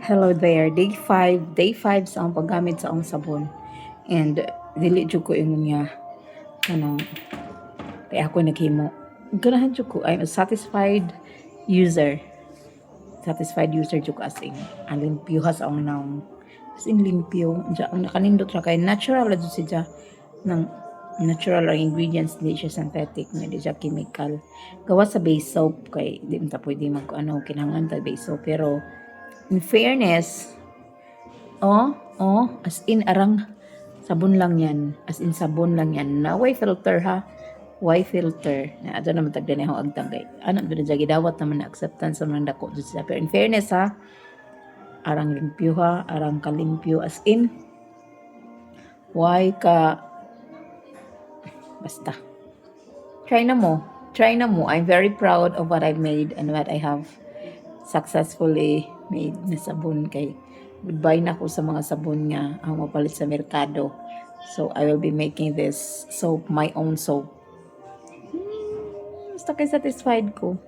Hello there. Day 5 sa ang paggamit sa ang sabon. And dili jud ko ingon niya kanang kay ako naghimo. Ganahan jud ko. I'm a user. Satisfied user jud ko as in. Ang limpyo ha sa ang naong. As in limpyo. Diya, ang nakanindot ra kay natural ra jud siya ng natural ang ingredients, di siya synthetic, hindi siya chemical. Gawa sa base soap kay di mo ta pwede kinahanglan ta base soap, pero in fairness, as in arang sabon lang yan. As in sabon lang yan. Na way filter ha. Way filter. Na ato naman tagda na ang agtangay. Ano doon na gidawat naman na acceptance sa mga dako dito siya. Pero in fairness ha, arang limpyo ha, arang kalimpyo. As in, why ka, basta. Try na mo. Try na mo. I'm very proud of what I've made and what I have successfully made na sabon kay goodbye na ko sa mga sabon nga ang mapalit sa merkado. So I will be making this soap, my own soap. Basta kay satisfied ko.